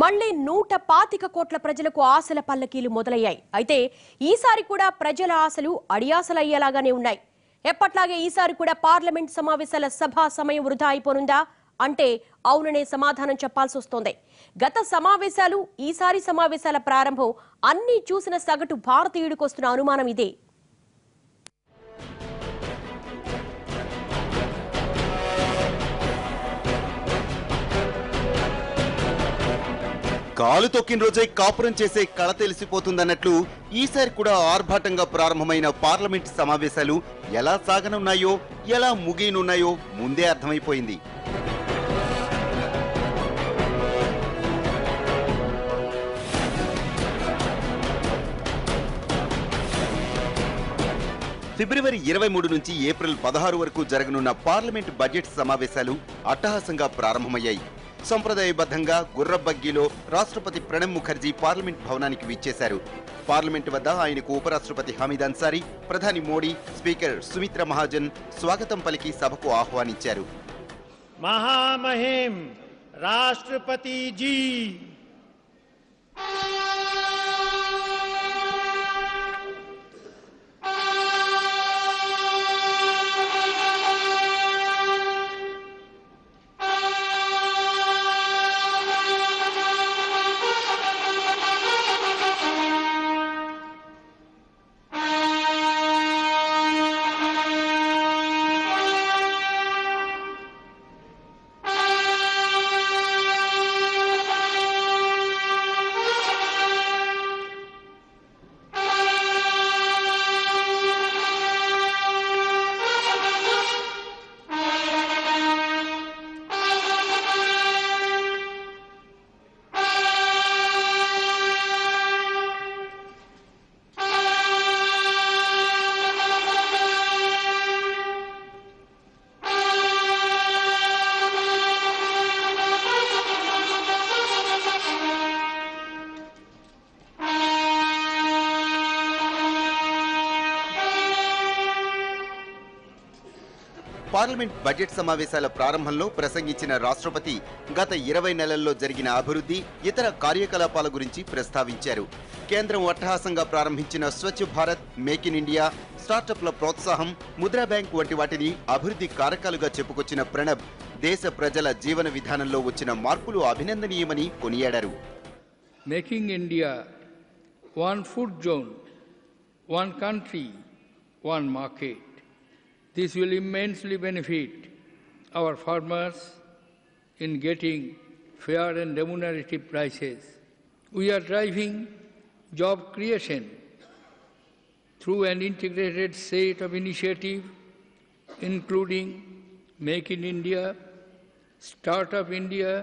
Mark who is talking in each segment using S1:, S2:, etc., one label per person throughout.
S1: మళ్లీ 125 కోట్ల ప్రజలకు ఆశల పల్లకీలు మొదలయ్యాయి. అయితే ఈసారి కూడా ప్రజల ఆశలు అడియాసలయ్యేలాగానే ఉన్నాయి. ఎప్పట్లాగే ఈసారి కూడా పార్లమెంట్ సమావేశాల సభా సమయం వృధా అయిపోనుందా అంటే అవుననే సమాధానం చెప్పాల్సి వస్తోంది. గత సమావేశాలు ఈసారి సమావేశాల ప్రారంభం అన్ని చూసిన సగటు భారతీయుడికి వస్తున్న అనుమానం ఇదే.
S2: కాలు తొక్కిన రోజై కాపురం చేసే కళ తెలిసిపోతుందన్నట్లు ఈసారి కూడా ఆర్భాటంగా ప్రారంభమైన పార్లమెంట్ సమావేశాలు ఎలా సాగనున్నాయో ఎలా ముగియనున్నాయో ముందే అర్థమైపోయింది. ఫిబ్రవరి 23 నుంచి ఏప్రిల్ 16 వరకు జరగనున్న పార్లమెంట్ బడ్జెట్ సమావేశాలు అట్టహాసంగా ప్రారంభమయ్యాయి. సంప్రదాయబద్ధంగా గుర్రబగ్గీలో రాష్ట్రపతి ప్రణబ్ ముఖర్జీ పార్లమెంట్ భవనానికి విచ్చేశారు. పార్లమెంట్ వద్ద ఆయనకు ఉపరాష్ట్రపతి హమీద్ అన్సారీ, ప్రధాని మోడీ, స్పీకర్ సుమిత్రా మహాజన్ స్వాగతం పలికి సభకు ఆహ్వానించారు.
S3: మహామహిం రాష్ట్రపతి జీ
S2: పార్లమెంట్ బడ్జెట్ సమావేశాల ప్రారంభంలో ప్రసంగించిన రాష్ట్రపతి గత 20 నెలల్లో జరిగిన అభివృద్ధి, ఇతర కార్యకలాపాల గురించి ప్రస్తావించారు. కేంద్రం అట్టహాసంగా ప్రారంభించిన Swachh Bharat, make in India, స్టార్టప్ల ప్రోత్సాహం, ముద్రా బ్యాంక్ వంటి వాటిని అభివృద్ధి కారకాలుగా చెప్పుకొచ్చిన ప్రణబ్ దేశ ప్రజల జీవన విధానంలో వచ్చిన మార్పులు అభినందనీయమని కొనియాడారు.
S4: Making India, one food zone, one country, one market. This will immensely benefit our farmers in getting fair and remunerative prices. We are driving job creation through an integrated set of initiatives, including Make in India, Startup India,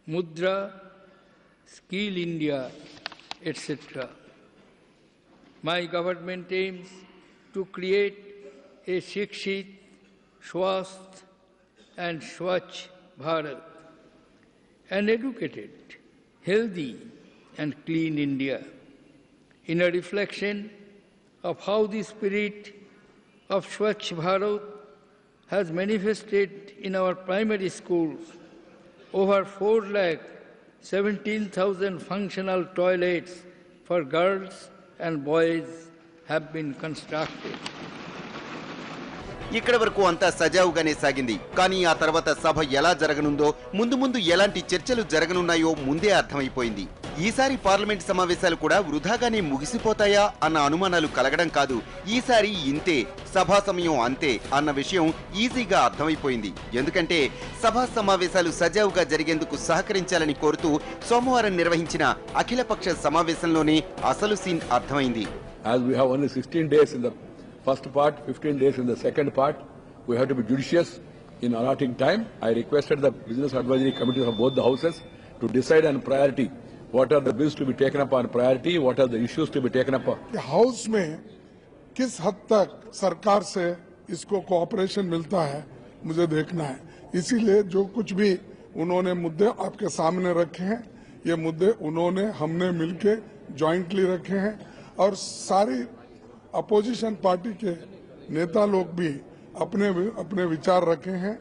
S4: Mudra, Skill India, etc. My government aims to create a Shikshit, Swasth and Swachh Bharat, an educated, healthy and clean India, in a reflection of how the spirit of Swachh Bharat has manifested in our primary schools. Over 4,17,000 functional toilets for girls and boys have been constructed.
S2: ఇక్కడ వరకు అంతా సజావుగానే సాగింది. కానీ ఆ తర్వాత సభ ఎలా జరగనుందో, ముందు ముందు ఎలాంటి చర్చలు జరగనున్నాయో ముందే అర్థమైపోయింది. ఈసారి పార్లమెంట్ సమావేశాలు కూడా వృధాగానే ముగిసిపోతాయా అన్న అనుమానాలు కలగడం కాదు, ఈసారి ఇంతే, సభా సమయం అంతే అన్న విషయం ఈజీగా అర్థమైపోయింది. ఎందుకంటే సభా సమావేశాలు సజావుగా జరిగేందుకు సహకరించాలని కోరుతూ సోమవారం నిర్వహించిన అఖిలపక్ష సమావేశంలోనే అసలు సీన్ అర్థమైంది.
S5: First part, 15 days in the second part. We have to be judicious in allotting time. I requested the Business Advisory Committee of both the houses to decide on priority. What are the bills to be taken up on priority? What are the issues to be taken up?
S6: House में किस हद तक सरकार से इसको cooperation मिलता है मुझे देखना है. इसीलिए जो कुछ भी उन्होंने मुद्दे आपके सामने रखे हैं, ये मुद्दे उन्होंने हमने मिलके जॉइंटली रखे हैं और सारी अपोजिशन पार्टी के नेता लोग भी अपने अपने विचार रखे हैं.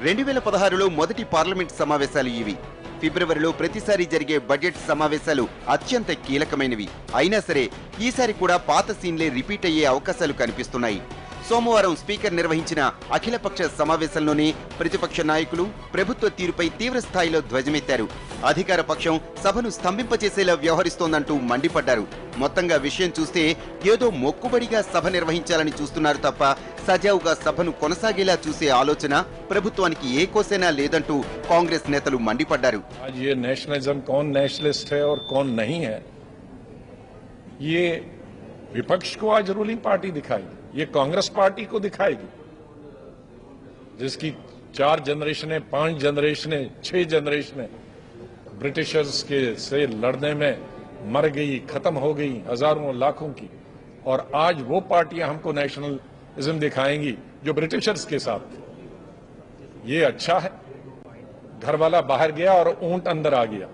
S2: 2016లో మొదటి పార్లమెంట్ సమావేశాలు ఇవి. ఫిబ్రవరిలో ప్రతిసారి జరిగే బడ్జెట్ సమావేశాలు అత్యంత కీలకమైనవి. అయినా సరే ఈసారి కూడా పాత సీన్లే రిపీట్ అయ్యే అవకాశాలు కనిపిస్తున్నాయి. సోమవారం స్పీకర్ నిర్వహించిన అఖిలపక్ష సమావేశంలోనే ప్రతిపక్ష నాయకులు ప్రభుత్వ తీరుపై తీవ్ర స్థాయిలో ధ్వజమెత్తారు. అధికార పక్షం సభను స్తంభింపచేసేలా వ్యవహరిస్తోందంటూ మండిపడ్డారు. మొత్తంగా విషయం చూస్తే ఏదో మొక్కుబడిగా సభ నిర్వహించాలని చూస్తున్నారు తప్ప సజావుగా సభను కొనసాగేలా చూసే ఆలోచన ప్రభుత్వానికి ఏ కోసైనా లేదంటూ కాంగ్రెస్ నేతలు మండిపడ్డారు.
S7: विपक्ष को आज रूलिंग पार्टी दिखाएगी, ये कांग्रेस पार्टी को दिखाएगी जिसकी 4 जनरेशनें, 5 जनरेशनें, 6 जनरेशनें ब्रिटिशर्स के से लड़ने में मर गई, खत्म हो गई, हजारों लाखों की, और आज वो पार्टियां हमको नेशनलिज्म दिखाएंगी जो ब्रिटिशर्स के साथ थी। ये अच्छा है, घर वाला बाहर गया और ऊंट अंदर आ गया,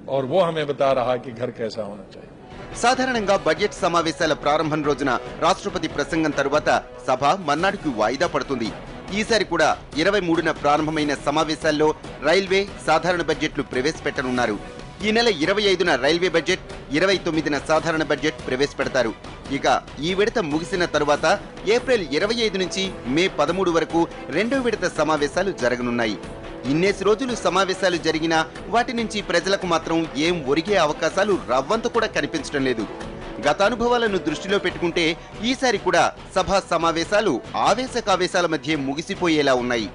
S7: और वो हमें बता रहा है कि घर कैसा होना चाहिए.
S2: సాధారణంగా బడ్జెట్ సమావేశాల ప్రారంభం రోజున రాష్ట్రపతి ప్రసంగం తరువాత సభ మర్నాడుకు వాయిదా పడుతుంది. ఈసారి కూడా 23న ప్రారంభమైన సమావేశాల్లో రైల్వే, సాధారణ బడ్జెట్లు ప్రవేశపెట్టనున్నారు. ఈ నెల 25న రైల్వే బడ్జెట్, 29న సాధారణ బడ్జెట్ ప్రవేశపెడతారు. ఇక ఈ విడత ముగిసిన తరువాత ఏప్రిల్ 25 నుంచి మే 13 వరకు రెండో విడత సమావేశాలు జరగనున్నాయి. ఇన్నేసి రోజులు సమావేశాలు జరిగినా వాటి నుంచి ప్రజలకు మాత్రం ఏం ఒరిగే అవకాశాలు రవ్వంత కూడా కనిపించడం లేదు. గత అనుభవాలను దృష్టిలో పెట్టుకుంటే ఈసారి కూడా సభా సమావేశాలు ఆవేశకావేశాల మధ్య ముగిసిపోయేలా ఉన్నాయి.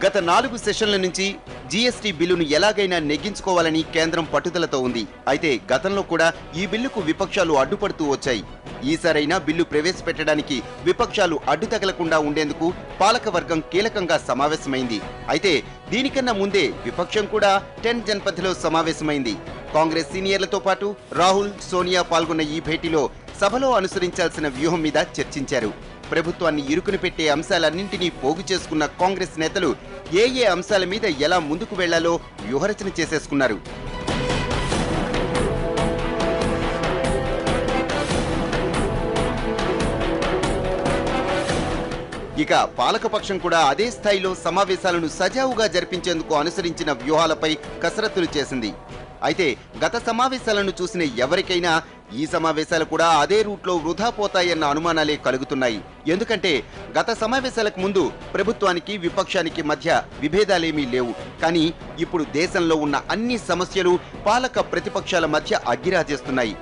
S2: గత 4 సెషన్ల నుంచి జీఎస్టీ బిల్లును ఎలాగైనా నెగ్గించుకోవాలని కేంద్రం పట్టుదలతో ఉంది. అయితే గతంలో కూడా ఈ బిల్లుకు విపక్షాలు అడ్డుపడుతూ వచ్చాయి. ఈసారైనా బిల్లు ప్రవేశపెట్టడానికి విపక్షాలు అడ్డు తగలకుండా ఉండేందుకు పాలకవర్గం కీలకంగా సమావేశమైంది. అయితే దీనికన్నా ముందే విపక్షం కూడా 10 జన్పథ్లో సమావేశమైంది. కాంగ్రెస్ సీనియర్లతో పాటు రాహుల్, సోనియా పాల్గొన్న ఈ భేటీలో సభలో అనుసరించాల్సిన వ్యూహం మీద చర్చించారు. ప్రభుత్వాన్ని ఇరుకుని పెట్టే అంశాలన్నింటినీ పోగు చేసుకున్న కాంగ్రెస్ నేతలు ఏ అంశాల మీద ఎలా ముందుకు వెళ్లాలో వ్యూహరచన చేసేసుకున్నారు. ఇక పాలకపక్షం కూడా అదే స్థాయిలో సమావేశాలను సజావుగా జరిపించేందుకు అనుసరించిన వ్యూహాలపై కసరత్తులు చేసింది. అయితే గత సమావేశాలను చూసిన ఎవరికైనా ఈ సమావేశాలు కూడా అదే రూట్లో వృధా పోతాయన్న అనుమానాలే కలుగుతున్నాయి. ఎందుకంటే గత సమావేశాలకు ముందు ప్రభుత్వానికి, విపక్షానికి మధ్య విభేదాలేమీ లేవు. కానీ ఇప్పుడు దేశంలో ఉన్న అన్ని సమస్యలు పాలక ప్రతిపక్షాల మధ్య అగ్గిరాజేస్తున్నాయి.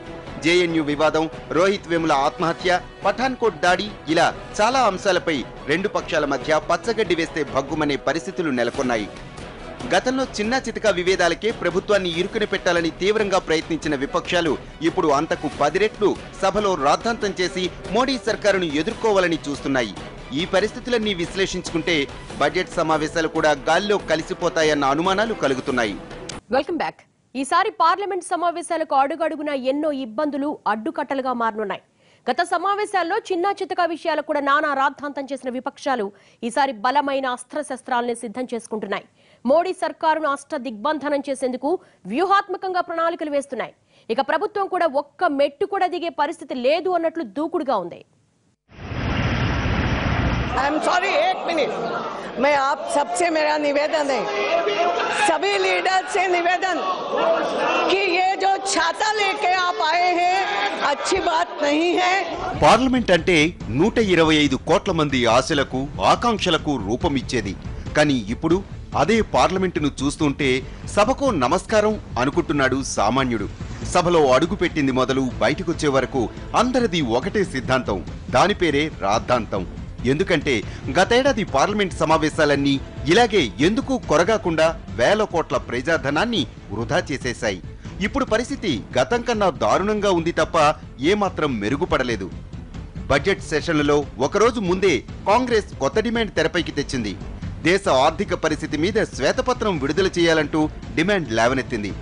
S2: జేఎన్యూ వివాదం, రోహిత్ వేముల ఆత్మహత్య, పఠాన్కోట్ దాడి, ఇలా చాలా అంశాలపై రెండు పక్షాల మధ్య పచ్చగడ్డి వేస్తే భగ్గుమనే పరిస్థితులు నెలకొన్నాయి. గతంలో చిన్నా చితకా విభేదాలకే ప్రభుత్వాన్ని ఇరుకుని పెట్టాలని తీవ్రంగా ప్రయత్నించిన విపక్షాలు ఇప్పుడు అంతకు 10 రెట్లు సభలో రాద్ధాంతం చేసి మోడీ సర్కారును ఎదుర్కోవాలని చూస్తున్నాయి. ఈ పరిస్థితులన్నీ విశ్లేషించుకుంటే బడ్జెట్ సమావేశాలు కూడా గాల్లో కలిసిపోతాయన్న అనుమానాలు కలుగుతున్నాయి.
S1: Welcome back. ఈసారి పార్లమెంట్ సమావేశాలకు అడుగడుగున ఎన్నో ఇబ్బందులు అడ్డుకట్టలుగా మారనున్నాయి. గత సమావేశాల్లో చిన్నా చితకా విషయాలు కూడా నానా రాద్ధాంతం చేసిన విపక్షాలు ఈసారి బలమైన అస్త్రశస్త్రాలను సిద్ధం చేసుకుంటున్నాయి. మోడీ సర్కారును అష్ట దిగ్బంధనం చేసేందుకు వ్యూహాత్మకంగా ప్రణాళికలు వేస్తున్నాయి. ఇక ప్రభుత్వం కూడా ఒక్క మెట్టు కూడా దిగే పరిస్థితి లేదు అన్నట్లు దూకుడుగా ఉంది.
S8: I'm sorry, 1 minute. मैं आप सबसे मेरा निवेदन है, सभी लीडर से निवेदन कि ये जो छाता लेके आप आए हैं अच्छी बात नहीं है.
S2: పార్లమెంట్ అంటే 125 కోట్ల మంది ఆశలకు, ఆకాంక్షలకు రూపమిచ్చేది. కానీ ఇప్పుడు అదే పార్లమెంటును చూస్తుంటే సభకు నమస్కారం అనుకుంటున్నాడు సామాన్యుడు. సభలో అడుగుపెట్టింది మొదలు బయటకొచ్చే వరకు అందరిది ఒకటే సిద్ధాంతం, దాని పేరే రాద్ధాంతం. ఎందుకంటే గతేడాది పార్లమెంట్ సమావేశాలన్నీ ఇలాగే ఎందుకు కొరగాకుండా వేల కోట్ల ప్రజాధనాన్ని వృధా చేసేశాయి. ఇప్పుడు పరిస్థితి గతం కన్నా దారుణంగా ఉంది తప్ప ఏమాత్రం మెరుగుపడలేదు. బడ్జెట్ సెషన్లలో ఒకరోజు ముందే కాంగ్రెస్ కొత్త డిమాండ్ తెరపైకి తెచ్చింది. దేశ ఆర్థిక పరిస్థితి మీద శ్వేతపత్రం విడుదల చేయాలంటూ డిమాండ్ లేవనెత్తింది.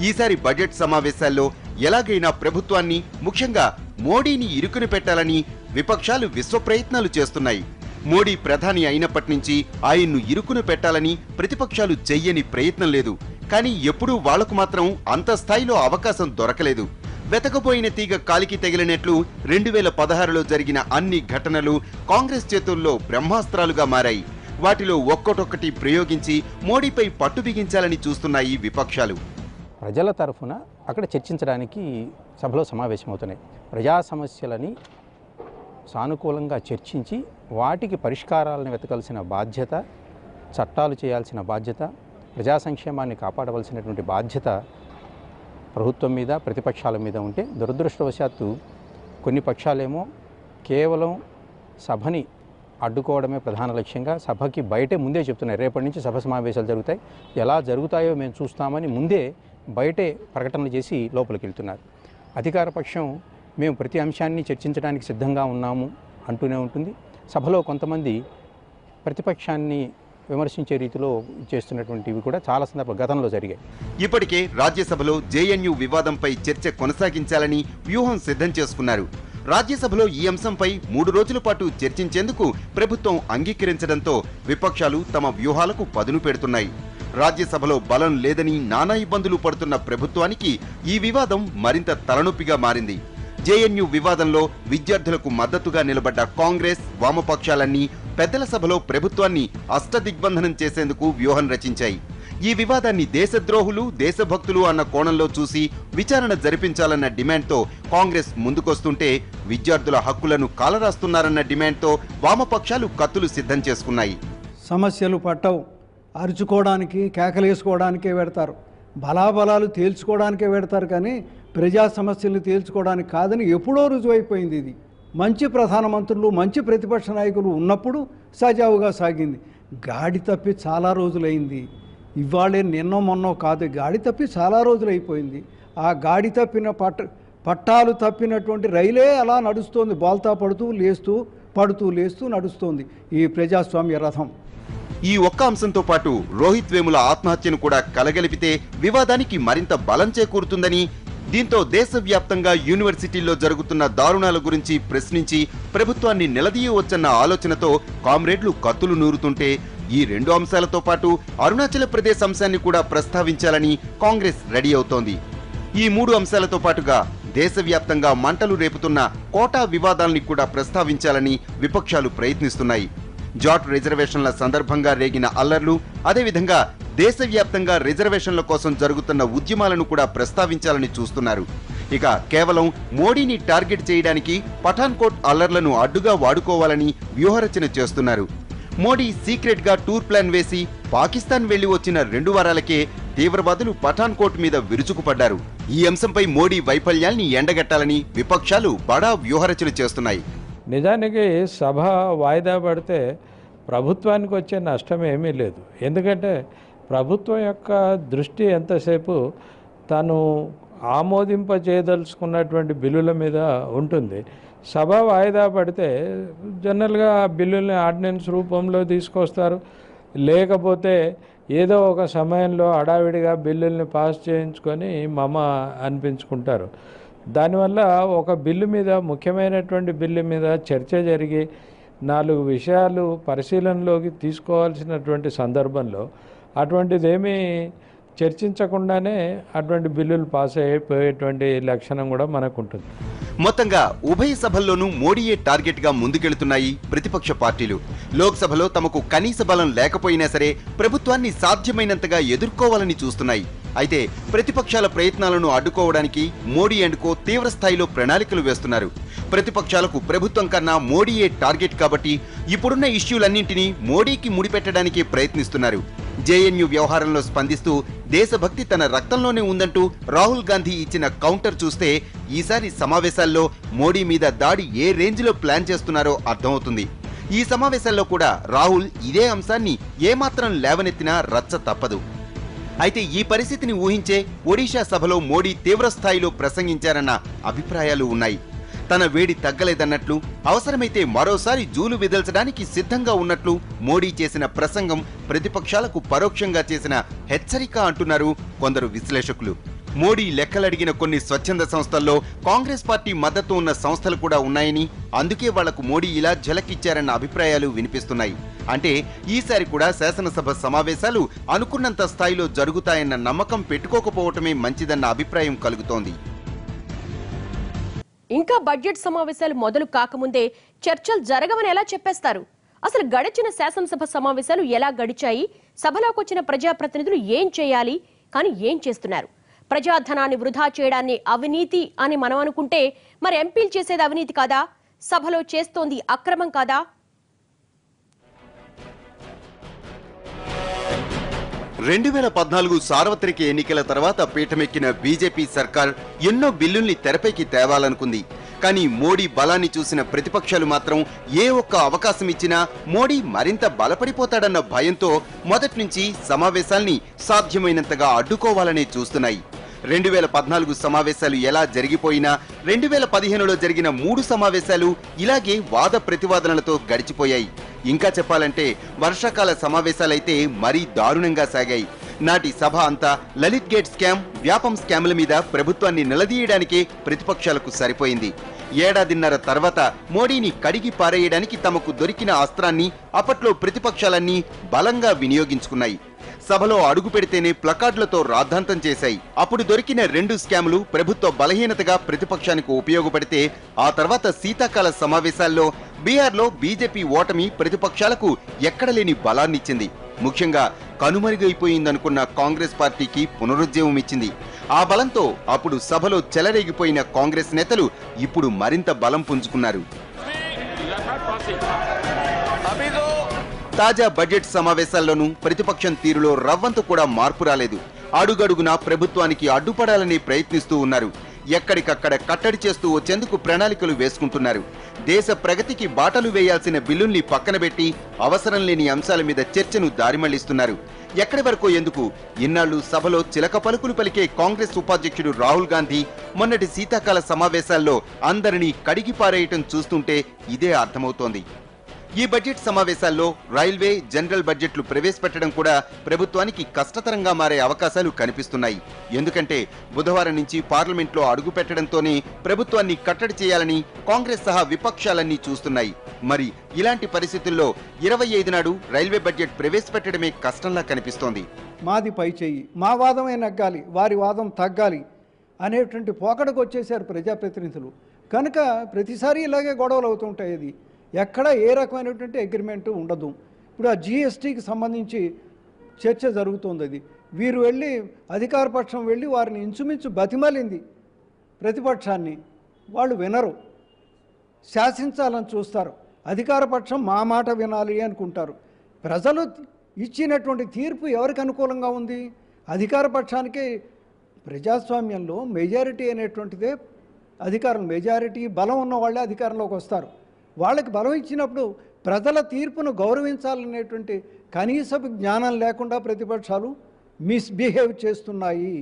S2: ఈసారి బడ్జెట్ సమావేశాల్లో ఎలాగైనా ప్రభుత్వాన్ని, ముఖ్యంగా మోడీని ఇరుకుని పెట్టాలని విపక్షాలు విశ్వ ప్రయత్నాలు చేస్తున్నాయి. మోడీ ప్రధాని అయినప్పటి నుంచి ఆయన్ను ఇరుకుని పెట్టాలని ప్రతిపక్షాలు చెయ్యని ప్రయత్నం లేదు. కానీ ఎప్పుడూ వాళ్లకు మాత్రం అంత స్థాయిలో అవకాశం దొరకలేదు. వెతకపోయిన తీగ కాలికి తగిలినట్లు 2016లో జరిగిన అన్ని ఘటనలు కాంగ్రెస్ చేతుల్లో బ్రహ్మాస్త్రాలుగా మారాయి. వాటిలో ఒక్కొక్కటి ప్రయోగించి మోడీపై పట్టు బిగించాలని చూస్తున్నాయి విపక్షాలు.
S9: ప్రజల తరఫున అక్కడ చర్చించడానికి సభలో సమావేశమవుతున్నాయి. ప్రజా సమస్యలని సానుకూలంగా చర్చించి వాటికి పరిష్కారాలను వెతకాల్సిన బాధ్యత, చట్టాలు చేయాల్సిన బాధ్యత, ప్రజా సంక్షేమాన్ని కాపాడవలసినటువంటి బాధ్యత ప్రభుత్వం మీద, ప్రతిపక్షాల మీద ఉంటే, దురదృష్టవశాత్తు కొన్ని పక్షాలేమో కేవలం సభని అడ్డుకోవడమే ప్రధాన లక్ష్యంగా సభకి బయటే ముందే చెప్తున్నాయి, రేపటి నుంచి సభ సమావేశాలు జరుగుతాయి, ఎలా జరుగుతాయో మేము చూస్తామని ముందే బయటే ప్రకటనలు చేసి లోపలికి వెళ్తున్నారు. అధికార పక్షం మేము ప్రతి అంశాన్ని చర్చించడానికి సిద్ధంగా ఉన్నాము అంటూనే ఉంటుంది. సభలో కొంతమంది ప్రతిపక్షాన్ని విమర్శించే రీతిలో చేస్తున్నటువంటివి కూడా చాలా సందర్భాలు గతంలో జరిగాయి.
S2: ఇప్పటికే రాజ్యసభలో జేఎన్యూ వివాదంపై చర్చ కొనసాగించాలని వ్యూహం సిద్ధం చేసుకున్నారు. రాజ్యసభలో ఈ అంశంపై 3 రోజుల పాటు చర్చించేందుకు ప్రభుత్వం అంగీకరించడంతో విపక్షాలు తమ వ్యూహాలకు పదును పెడుతున్నాయి. రాజ్యసభలో బలం లేదని నానా ఇబ్బందులు పడుతున్న ప్రభుత్వానికి ఈ వివాదం మరింత తలనొప్పిగా మారింది. జేఎన్యూ వివాదంలో విద్యార్థులకు మద్దతుగా నిలబడ్డ కాంగ్రెస్, వామపక్షాలన్నీ పెద్దల సభలో ప్రభుత్వాన్ని అష్టదిగ్బంధనం చేసేందుకు వ్యూహం రచించాయి. ఈ వివాదాన్ని దేశద్రోహులు, దేశభక్తులు అన్న కోణంలో చూసి విచారణ జరిపించాలన్న డిమాండ్తో కాంగ్రెస్ ముందుకొస్తుంటే, విద్యార్థుల హక్కులను కాలరాస్తున్నారన్న డిమాండ్తో వామపక్షాలు కత్తులు సిద్ధం చేసుకున్నాయి.
S10: సమస్యలు పట్టవు, అరుచుకోవడానికి, కేకలేసుకోవడానికే పెడతారు, బలాబలాలు తేల్చుకోవడానికే పెడతారు, కానీ ప్రజా సమస్యలు తేల్చుకోవడానికి కాదని ఎప్పుడో రుజువైపోయింది. ఇది మంచి ప్రధానమంత్రులు, మంచి ప్రతిపక్ష నాయకులు ఉన్నప్పుడు సజావుగా సాగింది. గాడి తప్పి చాలా రోజులైంది. ఇవాళే నిన్నో మొన్నో కాదు, గాడి తప్పి చాలా రోజులైపోయింది. ఆ గాడి తప్పిన పట్టాలు తప్పినటువంటి రైలే అలా నడుస్తోంది, బోల్తా పడుతూ లేస్తూ పడుతూ లేస్తూ నడుస్తోంది ఈ ప్రజాస్వామ్య రథం.
S2: ఈ ఒక్క అంశంతో పాటు రోహిత్ వేముల ఆత్మహత్యను కూడా కలగలిపితే వివాదానికి మరింత బలం చేకూరుతుందని, దీంతో దేశవ్యాప్తంగా యూనివర్సిటీల్లో జరుగుతున్న దారుణాల గురించి ప్రశ్నించి ప్రభుత్వాన్ని నిలదీయవచ్చన్న ఆలోచనతో కామ్రేడ్లు కత్తులు నూరుతుంటే, ఈ 2 అంశాలతో పాటు అరుణాచల్ ప్రదేశ్ అంశాన్ని కూడా ప్రస్తావించాలని కాంగ్రెస్ రెడీ అవుతోంది. ఈ 3 అంశాలతో పాటుగా దేశవ్యాప్తంగా మంటలు రేపుతున్న కోటా వివాదాల్ని కూడా ప్రస్తావించాలని విపక్షాలు ప్రయత్నిస్తున్నాయి. జాట్ రిజర్వేషన్ల సందర్భంగా రేగిన అల్లర్లు, అదేవిధంగా దేశవ్యాప్తంగా రిజర్వేషన్ల కోసం జరుగుతున్న ఉద్యమాలను కూడా ప్రస్తావించాలని చూస్తున్నారు. ఇక కేవలం మోడీని టార్గెట్ చేయడానికి పఠాన్కోట్ అల్లర్లను అడ్డుగా వాడుకోవాలని వ్యూహరచన చేస్తున్నారు. మోడీ సీక్రెట్ గా టూర్ ప్లాన్ వేసి పాకిస్తాన్ వెళ్లి వచ్చిన 2 వారాలకే తీవ్రవాదులు పఠాన్కోట్ మీద విరుచుకుపడ్డారు. ఈ అంశంపై మోడీ వైఫల్యాల్ని ఎండగట్టాలని విపక్షాలు బడా వ్యూహరచన చేస్తున్నాయి.
S11: నిజానికి సభ వాయిదా పడితే ప్రభుత్వానికి వచ్చే నష్టం ఏమీ లేదు. ఎందుకంటే ప్రభుత్వం యొక్క దృష్టి ఎంతసేపు తను ఆమోదింపజేయదలుచుకున్నటువంటి బిల్లుల మీద ఉంటుంది. సభ వాయిదా పడితే జనరల్గా ఆ బిల్లుల్ని ఆర్డినెన్స్ రూపంలో తీసుకొస్తారు, లేకపోతే ఏదో ఒక సమయంలో హడావిడిగా బిల్లుల్ని పాస్ చేయించుకొని మమ అనిపించుకుంటారు. దానివల్ల ఒక బిల్లు మీద, ముఖ్యమైనటువంటి బిల్లు మీద చర్చ జరిగి 4 విషయాలు పరిశీలనలోకి తీసుకోవాల్సినటువంటి సందర్భంలో అటువంటిదేమీ చర్చించకుండానే అటువంటి బిల్లులు పాస్ అయిపోయేటువంటి లక్షణం కూడా మనకు ఉంటుంది.
S2: మొత్తంగా ఉభయ సభల్లోనూ మోడీయే టార్గెట్ గా ముందుకెళ్తున్నాయి ప్రతిపక్ష పార్టీలు. లోక్సభలో తమకు కనీస బలం లేకపోయినా సరే ప్రభుత్వాన్ని సాధ్యమైనంతగా ఎదుర్కోవాలని చూస్తున్నాయి. అయితే ప్రతిపక్షాల ప్రయత్నాలను అడ్డుకోవడానికి మోడీ అండ్ కో తీవ్ర స్థాయిలో ప్రణాళికలు వేస్తున్నారు. ప్రతిపక్షాలకు ప్రభుత్వం కన్నా మోడీయే టార్గెట్ కాబట్టి ఇప్పుడున్న ఇష్యూలన్నింటినీ మోడీకి ముడిపెట్టడానికి ప్రయత్నిస్తున్నారు. జేఎన్యూ వ్యవహారంలో స్పందిస్తూ దేశభక్తి తన రక్తంలోనే ఉందంటూ రాహుల్ గాంధీ ఇచ్చిన కౌంటర్ చూస్తే ఈసారి సమావేశాల్లో మోడీ మీద దాడి ఏ రేంజ్లో ప్లాన్ చేస్తున్నారో అర్థమవుతుంది. ఈ సమావేశాల్లో కూడా రాహుల్ ఇదే అంశాన్ని ఏమాత్రం లేవనెత్తినా రచ్చ తప్పదు. అయితే ఈ పరిస్థితిని ఊహించే ఒడిషా సభలో మోడీ తీవ్రస్థాయిలో ప్రసంగించారన్న అభిప్రాయాలు ఉన్నాయి. తన వేడి తగ్గలేదన్నట్లు, అవసరమైతే మరోసారి జూలు విదల్చడానికి సిద్ధంగా ఉన్నట్లు మోడీ చేసిన ప్రసంగం ప్రతిపక్షాలకు పరోక్షంగా చేసిన హెచ్చరిక అంటున్నారు కొందరు విశ్లేషకులు. మోడీ లెక్కలడిగిన కొన్ని స్వచ్ఛంద సంస్థల్లో కాంగ్రెస్ పార్టీ మద్దతు ఉన్న సంస్థలు కూడా ఉన్నాయని, అందుకే వాళ్లకు మోడీ ఇలా ఝలకిచ్చారన్న అభిప్రాయాలు వినిపిస్తున్నాయి. అంటే ఈసారి కూడా శాసనసభ సమావేశాలు అనుకున్నంత స్థాయిలో జరుగుతాయన్న నమ్మకం పెట్టుకోకపోవటమే మంచిదన్న అభిప్రాయం కలుగుతోంది.
S1: ఇంకా బడ్జెట్ సమావేశాలు మొదలు కాకముందే చర్చలు జరగవని ఎలా చెప్పేస్తారు? అసలు గడిచిన శాసనసభ సమావేశాలు ఎలా గడిచాయి, సభలోకి వచ్చిన ప్రజాప్రతినిధులు ఏం చేయాలి, కానీ ఏం చేస్తున్నారు? ప్రజాధనాన్ని వృధా చేయడాన్ని అవినీతి అని మనం అనుకుంటే మరి ఎంపీలు చేసేది అవినీతి కాదా? సభలో చేస్తోంది అక్రమం కాదా?
S2: 2014 సార్వత్రిక ఎన్నికల తర్వాత పీఠమెక్కిన బీజేపీ సర్కార్ ఎన్నో బిల్లుల్ని తెరపైకి తేవాలనుకుంది. కానీ మోడీ బలాన్ని చూసిన ప్రతిపక్షాలు మాత్రం ఏ ఒక్క అవకాశం ఇచ్చినా మోడీ మరింత బలపడిపోతాడన్న భయంతో మొదటి నుంచి సమావేశాల్ని సాధ్యమైనంతగా అడ్డుకోవాలనే చూస్తున్నాయి. 2014 సమావేశాలు ఎలా జరిగిపోయినా 2015లో జరిగిన 3 సమావేశాలు ఇలాగే వాద ప్రతివాదనలతో గడిచిపోయాయి. ఇంకా చెప్పాలంటే వర్షాకాల సమావేశాలైతే మరీ దారుణంగా సాగాయి. నాటి సభ అంతా లలిత్ గేట్ స్కామ్, వ్యాపం స్కామ్ల మీద ప్రభుత్వాన్ని నిలదీయడానికే ప్రతిపక్షాలకు సరిపోయింది. ఏడాదిన్నర తర్వాత మోడీని కడిగి పారేయడానికి తమకు దొరికిన అస్త్రాన్ని అప్పట్లో ప్రతిపక్షాలన్నీ బలంగా వినియోగించుకున్నాయి. సభలో అడుగు పెడితేనే ప్లకార్డులతో రాద్ధాంతం చేశాయి. అప్పుడు దొరికిన 2 స్కాములు ప్రభుత్వ బలహీనతగా ప్రతిపక్షానికి ఉపయోగపడితే ఆ తర్వాత శీతాకాల సమావేశాల్లో బీహార్లో బీజేపీ ఓటమి ప్రతిపక్షాలకు ఎక్కడలేని బలాన్నిచ్చింది. ముఖ్యంగా కనుమరుగైపోయిందనుకున్న కాంగ్రెస్ పార్టీకి పునరుజ్జీవం ఇచ్చింది. ఆ బలంతో అప్పుడు సభలో చెలరేగిపోయిన కాంగ్రెస్ నేతలు ఇప్పుడు మరింత బలం పుంజుకున్నారు. తాజా బడ్జెట్ సమావేశాల్లోనూ ప్రతిపక్షం తీరులో రవ్వంత కూడా మార్పు రాలేదు. అడుగడుగునా ప్రభుత్వానికి అడ్డుపడాలని ప్రయత్నిస్తూ ఉన్నారు. ఎక్కడికక్కడ కట్టడి చేస్తూ వచ్చేందుకు ప్రణాళికలు వేసుకుంటున్నారు. దేశ ప్రగతికి బాటలు వేయాల్సిన బిల్లుల్ని పక్కనబెట్టి అవసరం లేని అంశాల మీద చర్చను దారిమళ్లిస్తున్నారు. ఎక్కడి వరకు ఎందుకు? ఇన్నాళ్లు సభలో చిలక పలుకులు పలికే కాంగ్రెస్ ఉపాధ్యక్షుడు రాహుల్ గాంధీ మొన్నటి శీతాకాల సమావేశాల్లో అందరినీ కడిగి పారేయటం చూస్తుంటే ఇదే అర్థమవుతోంది. ఈ బడ్జెట్ సమావేశాల్లో రైల్వే, జనరల్ బడ్జెట్లు ప్రవేశపెట్టడం కూడా ప్రభుత్వానికి కష్టతరంగా మారే అవకాశాలు కనిపిస్తున్నాయి. ఎందుకంటే బుధవారం నుంచి పార్లమెంట్లో అడుగు పెట్టడంతోనే ప్రభుత్వాన్ని కట్టడి చేయాలని కాంగ్రెస్ సహా విపక్షాలన్నీ చూస్తున్నాయి. మరి ఇలాంటి పరిస్థితుల్లో 25 నాడు రైల్వే బడ్జెట్ ప్రవేశపెట్టడమే కష్టంలా కనిపిస్తోంది.
S10: మాది పై చెయ్యి, మా వాదమే నగ్గాలి, వారి వాదం తగ్గాలి అనేటువంటి పోకడకు వచ్చేసారు ప్రజాప్రతినిధులు. కనుక ప్రతిసారి ఇలాగే గొడవలు అవుతుంటాయి. అది ఎక్కడ ఏ రకమైనటువంటి అగ్రిమెంటు ఉండదు. ఇప్పుడు ఆ జీఎస్టీకి సంబంధించి చర్చ జరుగుతుంది. అది వీరు వెళ్ళి అధికార పక్షం వెళ్ళి వారిని ఇంచుమించు బతిమలింది ప్రతిపక్షాన్ని. వాళ్ళు వినరు, శాసించాలని చూస్తారు. అధికార పక్షం మా మాట వినాలి అనుకుంటారు. ప్రజలు ఇచ్చినటువంటి తీర్పు ఎవరికి అనుకూలంగా ఉంది? అధికార పక్షానికే. ప్రజాస్వామ్యంలో మెజారిటీ అనేటువంటిదే అధికారం. మెజారిటీ బలం ఉన్న వాళ్ళే అధికారంలోకి వస్తారు. వాళ్ళకి బలం ఇచ్చినప్పుడు ప్రజల తీర్పును గౌరవించాలనేటువంటి కనీసపు జ్ఞానం లేకుండా ప్రతిపక్షాలు మిస్బిహేవ్ చేస్తున్నాయి.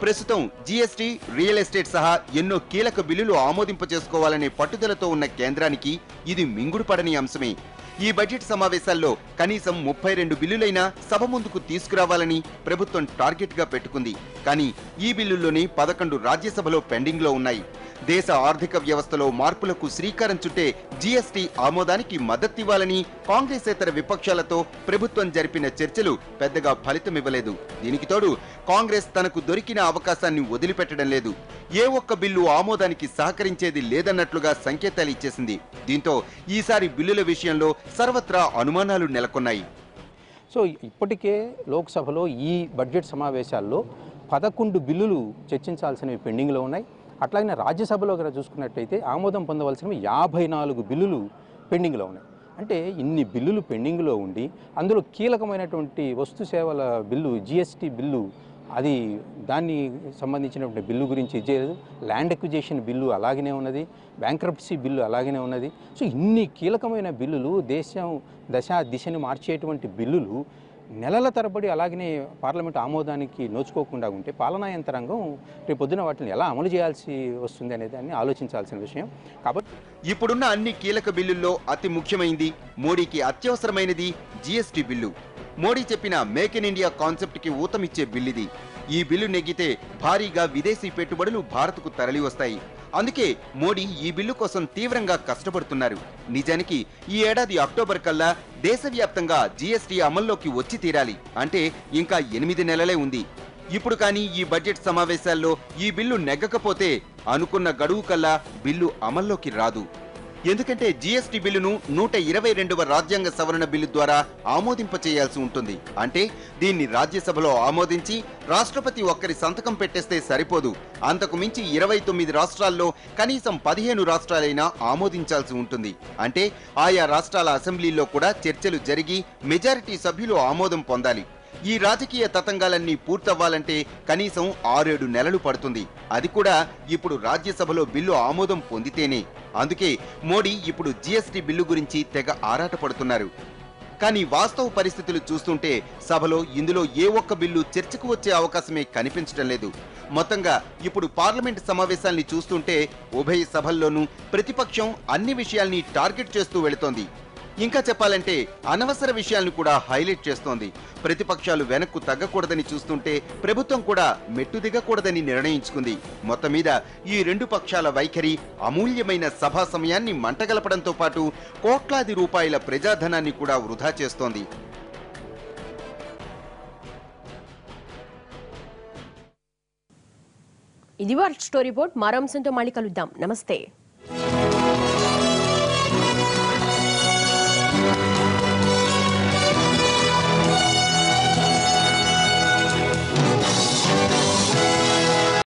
S2: ప్రస్తుతం జీఎస్టీ, రియల్ ఎస్టేట్ సహా ఎన్నో కీలక బిల్లులు ఆమోదింపచేసుకోవాలనే పట్టుదలతో ఉన్న కేంద్రానికి ఇది మింగుడుపడని అంశమే. ఈ బడ్జెట్ సమావేశాల్లో కనీసం 32 బిల్లులైనా సభ ముందుకు తీసుకురావాలని ప్రభుత్వం టార్గెట్ గా పెట్టుకుంది. కానీ ఈ బిల్లుల్లోనే 11 రాజ్యసభలో పెండింగ్ లో ఉన్నాయి. దేశ ఆర్థిక వ్యవస్థలో మార్పులకు శ్రీకారం చుట్టే జీఎస్టీ ఆమోదానికి మద్దతివ్వాలని కాంగ్రెసేతర విపక్షాలతో ప్రభుత్వం జరిపిన చర్చలు పెద్దగా ఫలితమివ్వలేదు. దీనికి తోడు కాంగ్రెస్ తనకు దొరికిన అవకాశాన్ని వదిలిపెట్టడం లేదు. ఏ ఒక్క బిల్లు ఆమోదానికి సహకరించేది లేదన్నట్లుగా సంకేతాలు ఇచ్చేసింది. దీంతో ఈసారి బిల్లుల విషయంలో సర్వత్రా అనుమానాలు నెలకొన్నాయి.
S9: సో ఇప్పటికే లోక్సభలో ఈ బడ్జెట్ సమావేశాల్లో 11 బిల్లులు చర్చించాల్సినవి పెండింగ్లో ఉన్నాయి. అట్లాగే రాజ్యసభలో కనుక చూసుకున్నట్టయితే ఆమోదం పొందవలసినవి 54 బిల్లులు పెండింగ్లో ఉన్నాయి. అంటే ఇన్ని బిల్లులు పెండింగ్లో ఉండి అందులో కీలకమైనటువంటి వస్తు సేవల బిల్లు, జీఎస్టీ బిల్లు, అది దాన్ని సంబంధించినటువంటి బిల్లు గురించి ఇచ్చేది. ల్యాండ్ ఎక్విజేషన్ బిల్లు అలాగనే ఉన్నది, బ్యాంక్రప్సీ బిల్లు అలాగనే ఉన్నది. సో ఇన్ని కీలకమైన బిల్లులు, దేశం దిశని మార్చేటువంటి బిల్లులు నెలల తరబడి అలాగనే పార్లమెంట్ ఆమోదానికి నోచుకోకుండా ఉంటే పాలనా యంత్రాంగం రేపొద్దున వాటిని ఎలా అమలు చేయాల్సి వస్తుంది అనే దాన్ని ఆలోచించాల్సిన విషయం. కాబట్టి
S2: ఇప్పుడున్న అన్ని కీలక బిల్లుల్లో అతి ముఖ్యమైనది, మోడీకి అత్యవసరమైనది జీఎస్టీ బిల్లు. మోడీ చెప్పిన మేక్ ఇన్ ఇండియా కాన్సెప్ట్ కి ఊతమిచ్చే బిల్లిది. ఈ బిల్లు నెగ్గితే భారీగా విదేశీ పెట్టుబడులు భారత్కు తరలి వస్తాయి. అందుకే మోడీ ఈ బిల్లు కోసం తీవ్రంగా కష్టపడుతున్నారు. నిజానికి ఈ ఏడాది అక్టోబర్ కల్లా దేశవ్యాప్తంగా జీఎస్టీ అమల్లోకి వచ్చి తీరాలి. అంటే ఇంకా 8 నెలలే ఉంది. ఇప్పుడు కానీ ఈ బడ్జెట్ సమావేశాల్లో ఈ బిల్లు నెగ్గకపోతే అనుకున్న గడువు కల్లా బిల్లు అమల్లోకి రాదు. ఎందుకంటే జీఎస్టీ బిల్లును 122వ రాజ్యాంగ సవరణ బిల్లు ద్వారా ఆమోదింపచేయాల్సి ఉంటుంది. అంటే దీన్ని రాజ్యసభలో ఆమోదించి రాష్ట్రపతి ఒక్కరి సంతకం పెట్టేస్తే సరిపోదు. అంతకు మించి 29 రాష్ట్రాల్లో కనీసం 15 రాష్ట్రాలైనా ఆమోదించాల్సి ఉంటుంది. అంటే ఆయా రాష్ట్రాల అసెంబ్లీల్లో కూడా చర్చలు జరిగి మెజారిటీ సభ్యులు ఆమోదం పొందాలి. ఈ రాజకీయ తతంగాలన్నీ పూర్తవ్వాలంటే కనీసం 6-7 నెలలు పడుతుంది. అది కూడా ఇప్పుడు రాజ్యసభలో బిల్లు ఆమోదం పొందితేనే. అందుకే మోడీ ఇప్పుడు జీఎస్టీ బిల్లు గురించి తెగ ఆరాటపడుతున్నారు. కానీ వాస్తవ పరిస్థితులు చూస్తుంటే సభలో ఇందులో ఏ ఒక్క బిల్లు చర్చకు వచ్చే అవకాశమే కనిపించడం లేదు. మొత్తంగా ఇప్పుడు పార్లమెంట్ సమావేశాల్ని చూస్తుంటే ఉభయ సభల్లోనూ ప్రతిపక్షం అన్ని విషయాల్ని టార్గెట్ చేస్తూ వెళుతోంది. ఇంకా చెప్పాలంటే అనవసర విషయాలను కూడా హైలైట్ చేస్తోంది. ప్రతిపక్షాలు వెనక్కు తగ్గకూడదని చూస్తుంటే ప్రభుత్వం కూడా మెట్టు దిగకూడదని నిర్ణయించుకుంది. మొత్తం మీద ఈ రెండు పక్షాల వైఖరి అమూల్యమైన సభా సమయాన్ని మంటగలపడంతో పాటు కోట్లాది రూపాయల ప్రజాధనాన్ని కూడా వృధా చేస్తోంది.
S1: ఇది వారి స్టోరీ బోర్డ్. మరో అంశంతో మళ్ళీ కలుద్దాం. నమస్తే.